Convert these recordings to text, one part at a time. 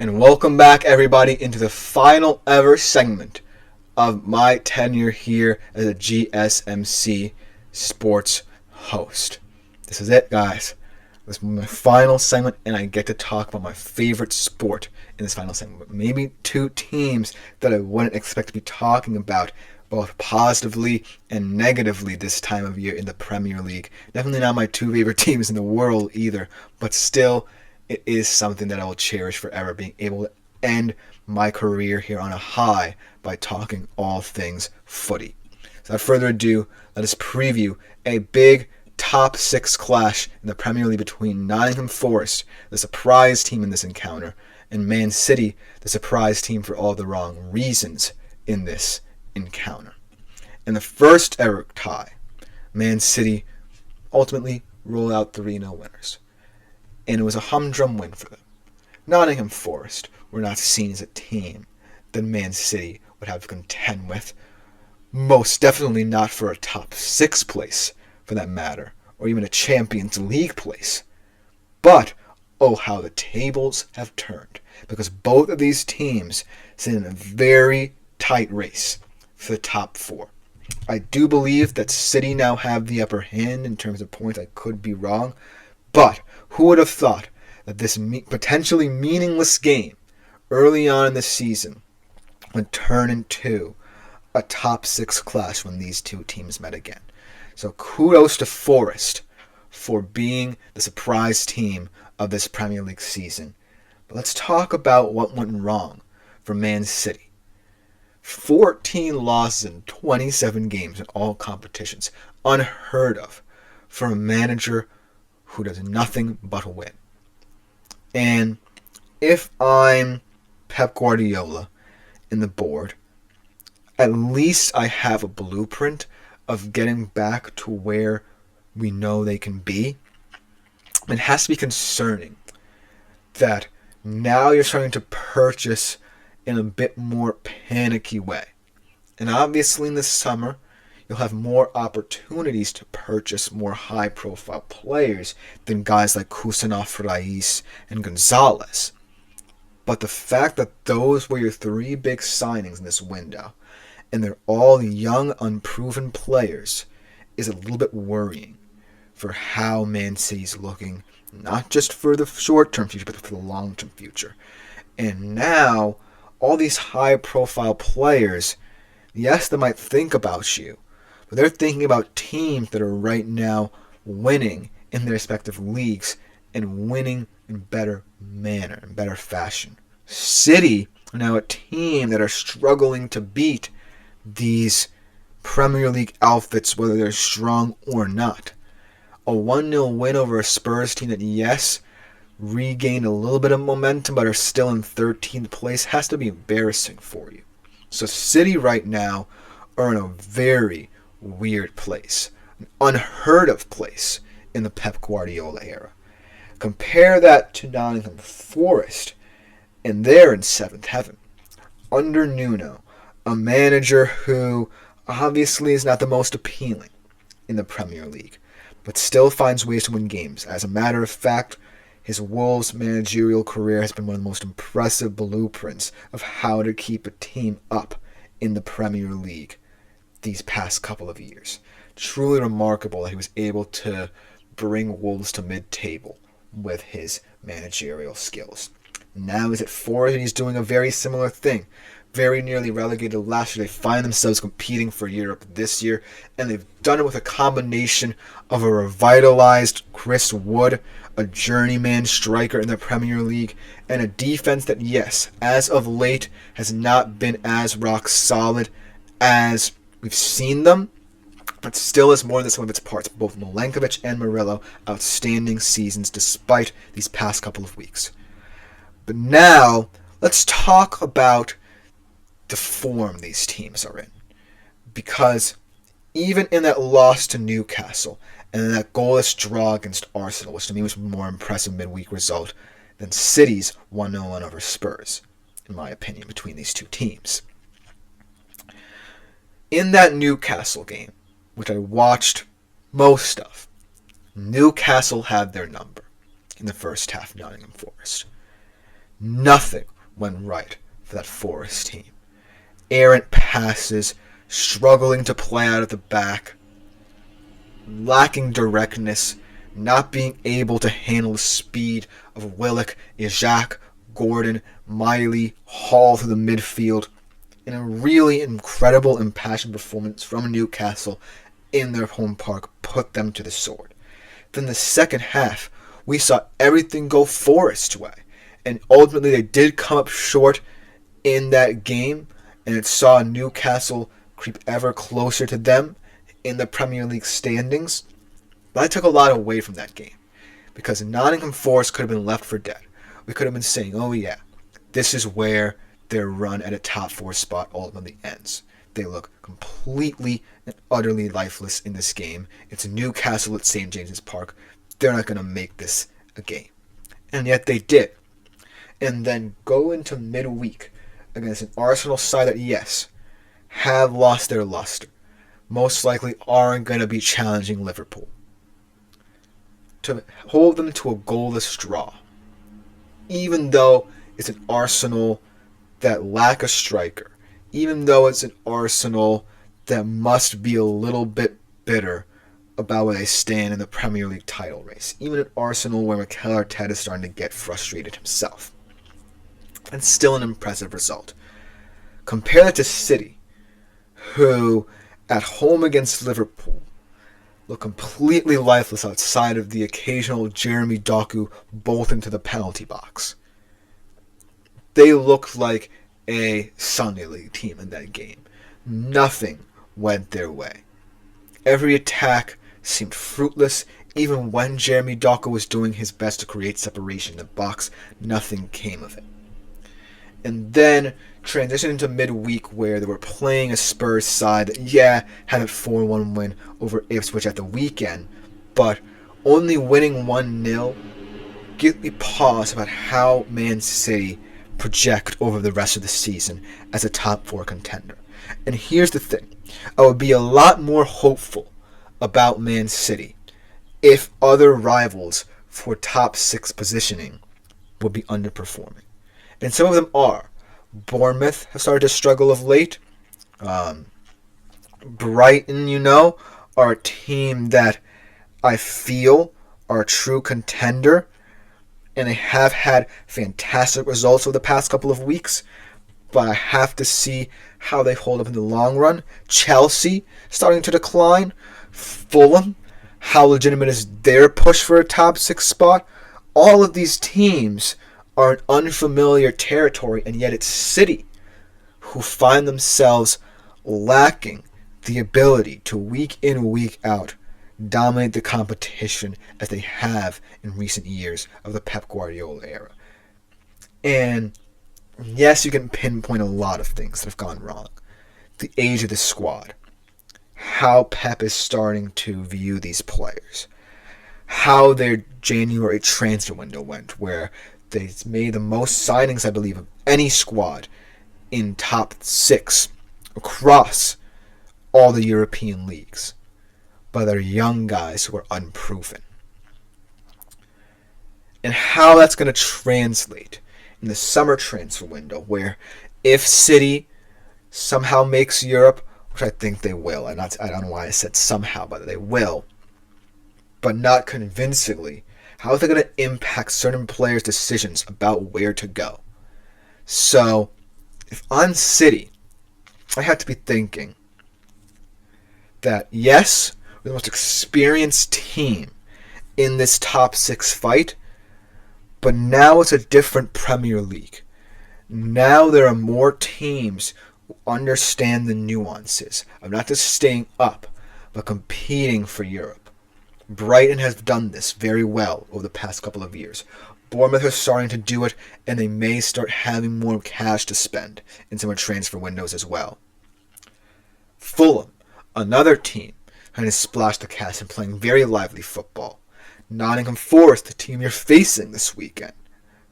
And welcome back, everybody, into the final ever segment of my tenure here as a GSMC sports host. This is it, guys. This is my final segment, and I get to talk about my favorite sport in this final segment. Maybe two teams that I wouldn't expect to be talking about, both positively and negatively this time of year in the Premier League. Definitely not my two favorite teams in the world either, but still, it is something that I will cherish forever, being able to end my career here on a high by talking all things footy. So without further ado, let us preview a big top 6 clash in the Premier League between Nottingham Forest, the surprise team in this encounter, and Man City, the surprise team for all the wrong reasons in this encounter. In the first ever tie, Man City ultimately roll out 3-0 winners. And it was a humdrum win for them. Nottingham Forest were not seen as a team that Man City would have to contend with. Most definitely not for a top 6 place, for that matter, or even a Champions League place. But, oh how the tables have turned, because both of these teams sit in a very tight race for the top 4. I do believe that City now have the upper hand in terms of points. I could be wrong, but who would have thought that this potentially meaningless game early on in the season would turn into a top 6 clash when these two teams met again? So kudos to Forest for being the surprise team of this Premier League season. But let's talk about what went wrong for Man City. 14 losses in 27 games in all competitions. Unheard of for a manager who does nothing but win. And if I'm Pep Guardiola in the board, at least I have a blueprint of getting back to where we know they can be. It has to be concerning that now you're starting to purchase in a bit more panicky way. And obviously in the summer, you'll have more opportunities to purchase more high-profile players than guys like Kusanov, Rais, and Gonzalez. But the fact that those were your 3 big signings in this window, and they're all young, unproven players, is a little bit worrying for how Man City's looking, not just for the short-term future, but for the long-term future. And now, all these high-profile players, yes, they might think about you, but they're thinking about teams that are right now winning in their respective leagues and winning in better manner, in better fashion. City are now a team that are struggling to beat these Premier League outfits, whether they're strong or not. A 1-0 win over a Spurs team that, yes, regained a little bit of momentum but are still in 13th place has to be embarrassing for you. So City right now are in a very weird place, an unheard of place in the Pep Guardiola era. Compare that to Nottingham Forest, and they're in 7th heaven. Under Nuno, a manager who obviously is not the most appealing in the Premier League, but still finds ways to win games. As a matter of fact, his Wolves managerial career has been one of the most impressive blueprints of how to keep a team up in the Premier League these past couple of years. Truly remarkable that he was able to bring Wolves to mid-table with his managerial skills. Now he's at Forest and he's doing a very similar thing. Very nearly relegated last year. They find themselves competing for Europe this year, and they've done it with a combination of a revitalized Chris Wood, a journeyman striker in the Premier League, and a defense that, yes, as of late has not been as rock solid as we've seen them, but still is more than the sum of its parts. Both Milenkovic and Murillo, outstanding seasons despite these past couple of weeks. But now, let's talk about the form these teams are in. Because even in that loss to Newcastle, and in that goalless draw against Arsenal, which to me was a more impressive midweek result than City's 1-0 win over Spurs, in my opinion, between these two teams. In that Newcastle game, which I watched most of, Newcastle had their number in the first half, Nottingham Forest. Nothing went right for that Forest team. Errant passes, struggling to play out of the back, lacking directness, not being able to handle the speed of Willock, Isaac, Gordon, Miley, Hall through the midfield, in a really incredible, impassioned performance from Newcastle in their home park put them to the sword. Then the second half, we saw everything go Forest's way, and ultimately they did come up short in that game, and it saw Newcastle creep ever closer to them in the Premier League standings. But I took a lot away from that game, because Nottingham Forest could have been left for dead. We could have been saying, oh yeah, this is where their run at a top 4 spot ultimately ends. They look completely and utterly lifeless in this game. It's Newcastle at St. James's Park. They're not going to make this a game. And yet they did. And then go into midweek against an Arsenal side that, yes, have lost their luster. Most likely aren't going to be challenging Liverpool. To hold them to a goalless draw. Even though it's an Arsenal that lack a striker. Even though it's an Arsenal that must be a little bit bitter about where they stand in the Premier League title race. Even an Arsenal where Mikel Arteta is starting to get frustrated himself. And still an impressive result. Compare that to City, who at home against Liverpool look completely lifeless outside of the occasional Jeremy Doku bolt into the penalty box. They looked like a Sunday League team in that game. Nothing went their way. Every attack seemed fruitless. Even when Jeremy Doku was doing his best to create separation in the box, nothing came of it. And then transition into midweek where they were playing a Spurs side that, had a 4-1 win over Ipswich at the weekend, but only winning 1-0 gives me pause about how Man City project over the rest of the season as a top 4 contender. And here's the thing. I would be a lot more hopeful about Man City if other rivals for top 6 positioning would be underperforming. And some of them are. Bournemouth have started to struggle of late. Brighton, are a team that I feel are a true contender. And they have had fantastic results over the past couple of weeks. But I have to see how they hold up in the long run. Chelsea starting to decline. Fulham, how legitimate is their push for a top 6 spot? All of these teams are in unfamiliar territory, and yet it's City who find themselves lacking the ability to week in, week out dominate the competition as they have in recent years of the Pep Guardiola era. And yes, you can pinpoint a lot of things that have gone wrong. The age of the squad, how Pep is starting to view these players, how their January transfer window went, where they made the most signings, I believe, of any squad in top 6 across all the European leagues. But they're young guys who are unproven. And how that's going to translate in the summer transfer window, where if City somehow makes Europe, which I think they will, I don't know why I said somehow, but they will, but not convincingly, how is it going to impact certain players' decisions about where to go? So, if I'm City, I have to be thinking that, yes, we're the most experienced team in this top 6 fight, but now it's a different Premier League. Now there are more teams who understand the nuances of not just staying up, but competing for Europe. Brighton has done this very well over the past couple of years. Bournemouth are starting to do it, and they may start having more cash to spend in some transfer windows as well. Fulham, another team, trying to splash the cash and playing very lively football. Nottingham Forest, the team you're facing this weekend,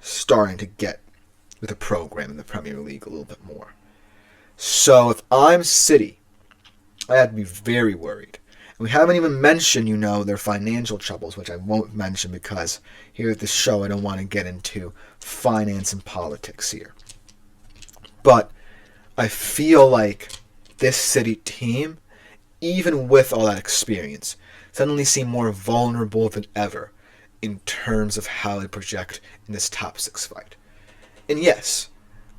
starting to get with a program in the Premier League a little bit more. So if I'm City, I have to be very worried We haven't even mentioned, their financial troubles, which I won't mention because here at the show I don't want to get into finance and politics here. But I feel like this City team, even with all that experience, suddenly seem more vulnerable than ever in terms of how they project in this top 6 fight. And yes,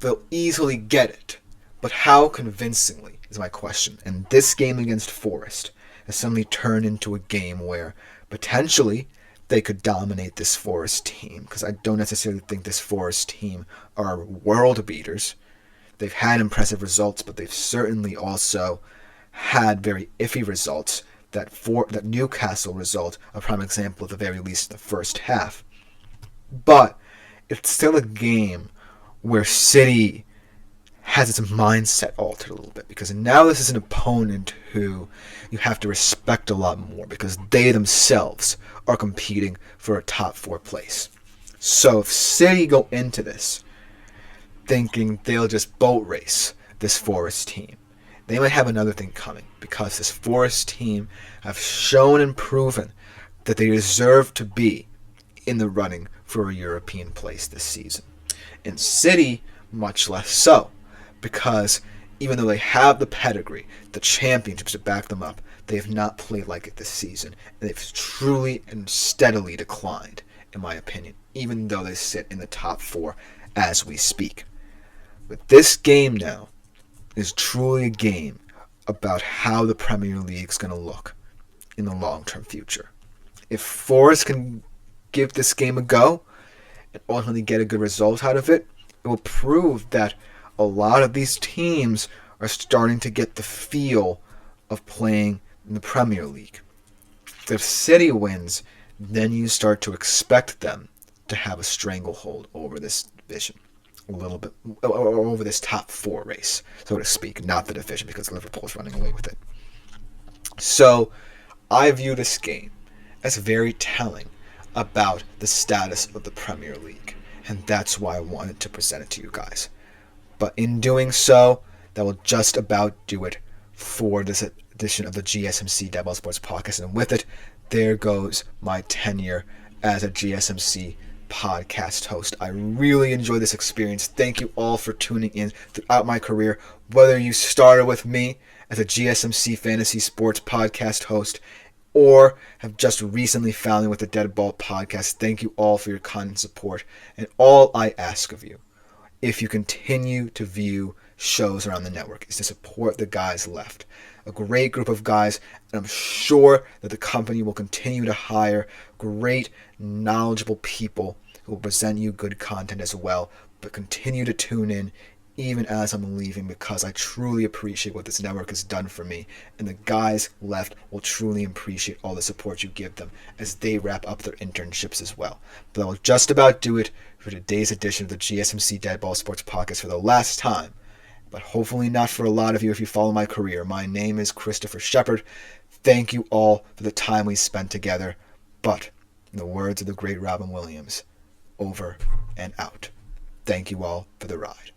they'll easily get it, but how convincingly is my question. And this game against Forest has suddenly turned into a game where potentially they could dominate this Forest team, because I don't necessarily think this Forest team are world beaters. They've had impressive results, but they've certainly also had very iffy results. That Newcastle result, a prime example at the very least in the first half. But it's still a game where City has its mindset altered a little bit, because now this is an opponent who you have to respect a lot more because they themselves are competing for a top 4 place. So if City go into this thinking they'll just boat race this Forest team, they might have another thing coming, because this Forest team have shown and proven that they deserve to be in the running for a European place this season. And City, much less so, because even though they have the pedigree, the championships to back them up, they have not played like it this season. And they've truly and steadily declined, in my opinion, even though they sit in the top 4 as we speak. But this game now is truly a game about how the Premier League is going to look in the long-term future. If Forest can give this game a go and ultimately get a good result out of it, it will prove that a lot of these teams are starting to get the feel of playing in the Premier League. If City wins, then you start to expect them to have a stranglehold over this division. A little bit over this top 4 race, so to speak, not the division, because Liverpool's running away with it. So I view this game as very telling about the status of the Premier League, and that's why I wanted to present it to you guys. But in doing so, that will just about do it for this edition of the GSMC Dead Ball Sports Podcast, and with it, there goes my tenure as a GSMC podcast host. I really enjoy this experience. Thank you all for tuning in throughout my career, whether you started with me as a GSMC Fantasy Sports Podcast host or have just recently found me with the Dead Ball Podcast. Thank you all for your kind support. And all I ask of you, if you continue to view shows around the network, is to support the guys left. A great group of guys, and I'm sure that the company will continue to hire great, knowledgeable people who will present you good content as well. But continue to tune in even as I'm leaving, because I truly appreciate what this network has done for me, and the guys left will truly appreciate all the support you give them as they wrap up their internships as well. But that will just about do it for today's edition of the GSMC Dead Ball Sports Podcast for the last time, but hopefully not for a lot of you if you follow my career. My name is Christopher Shepard. Thank you all for the time we spent together, but in the words of the great Robin Williams, over and out. Thank you all for the ride.